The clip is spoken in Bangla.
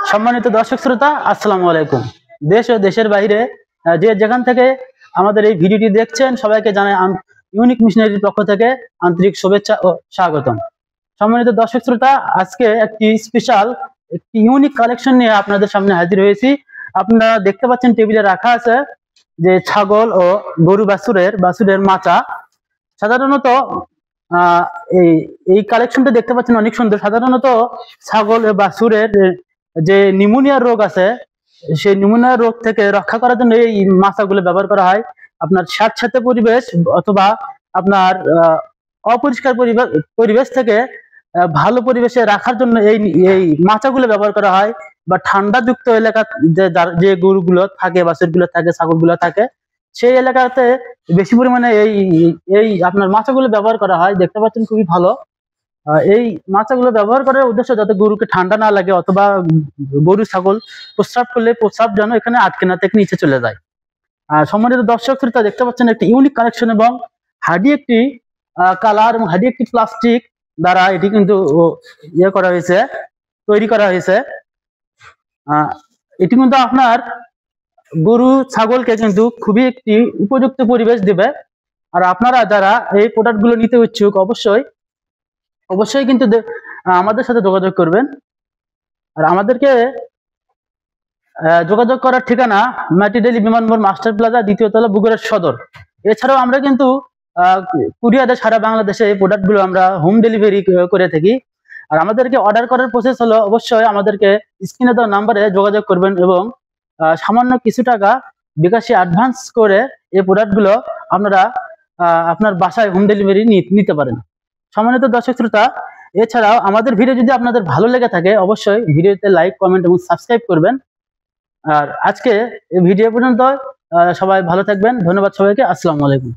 সম্মানিত দর্শক শ্রোতা, আসসালামু আলাইকুম। দেশ ও দেশের বাইরে যে যেখান থেকে আমাদের এই ভিডিওটি দেখছেন, সবাইকে জানাই ইউনিক মিশনারির পক্ষ থেকে আন্তরিক শুভেচ্ছা ও স্বাগতম। সম্মানিত দর্শক শ্রোতা, আজকে একটি স্পেশাল একটি ইউনিক কালেকশন নিয়ে আপনাদের সামনে হাজির হয়েছি। আপনারা দেখতে পাচ্ছেন টেবিলে রাখা আছে যে ছাগল ও গরু বাছুরের মাচা। সাধারণত এই এই কালেকশনটা দেখতে পাচ্ছেন অনেক সুন্দর। সাধারণত ছাগল ও বাছুরের যে নিউমোনিয়ার রোগ আছে, সেই নিউমোনিয়ার রোগ থেকে রক্ষা করার জন্য এই মাছাগুলো ব্যবহার করা হয়। আপনার স্যাঁতসেঁতে পরিবেশ অথবা আপনার অপরিষ্কার পরিবেশ থেকে ভালো পরিবেশে রাখার জন্য এই মাচাগুলো ব্যবহার করা হয়। বা ঠান্ডাযুক্ত এলাকা যে গরুগুলো থাকে, বাছুরগুলো থাকে, ছাগলগুলো থাকে, সেই এলাকাতে বেশি পরিমাণে এই এই আপনার মাচাগুলো ব্যবহার করা হয়। দেখতে পাচ্ছেন খুবই ভালো। এই মাচাগুলো ব্যবহার করার উদ্দেশ্য যাতে গরুকে ঠান্ডা না লাগে, অথবা গরু ছাগল প্রস্রাব করলে প্রস্রাব যেন এখানে আটকে না থেকে নিচে চলে যায়। সম্মানিত দর্শক শ্রোতা, দেখতে পাচ্ছেন একটি ইউনিক কালেকশন এবং হাডি একটি কালার এবং হাডি একটি প্লাস্টিক দ্বারা এটি কিন্তু তৈরি করা হয়েছে। এটি কিন্তু আপনার গরু ছাগলকে কিন্তু খুবই একটি উপযুক্ত পরিবেশ দিবে। আর আপনারা যারা এই প্রোডাক্ট গুলো নিতে ইচ্ছুক, অবশ্যই কিন্তু আমাদের সাথে যোগাযোগ করবেন। আর আমাদেরকে যোগাযোগ করার ঠিকানা মাটিডেলি বিমানবন্দর, মাস্টার প্লাজা, দ্বিতীয় তলা, বগুড়া সদর। এছাড়াও আমরা কিন্তু কুরিয়ারে সারা বাংলাদেশে এই প্রোডাক্ট গুলো আমরা হোম ডেলিভারি করে থাকি। আর আমাদেরকে অর্ডার করার প্রসেস হলো, অবশ্যই আমাদেরকে স্ক্রিনে দেওয়া নাম্বারে যোগাযোগ করবেন এবং সামান্য কিছু টাকা বিকাশে অ্যাডভান্স করে এই প্রোডাক্ট গুলো আপনারা আপনার বাসায় হোম ডেলিভারি নিতে পারেন। সম্মানিত দর্শক শ্রোতা, এছাড়াও আমাদের ভিডিও যদি আপনাদের ভালো লেগে থাকে, অবশ্যই ভিডিওতে লাইক, কমেন্ট এবং সাবস্ক্রাইব করবেন। আর আজকে এই ভিডিও পর্যন্ত, সবাই ভালো থাকবেন। ধন্যবাদ সবাইকে। আসসালামু আলাইকুম।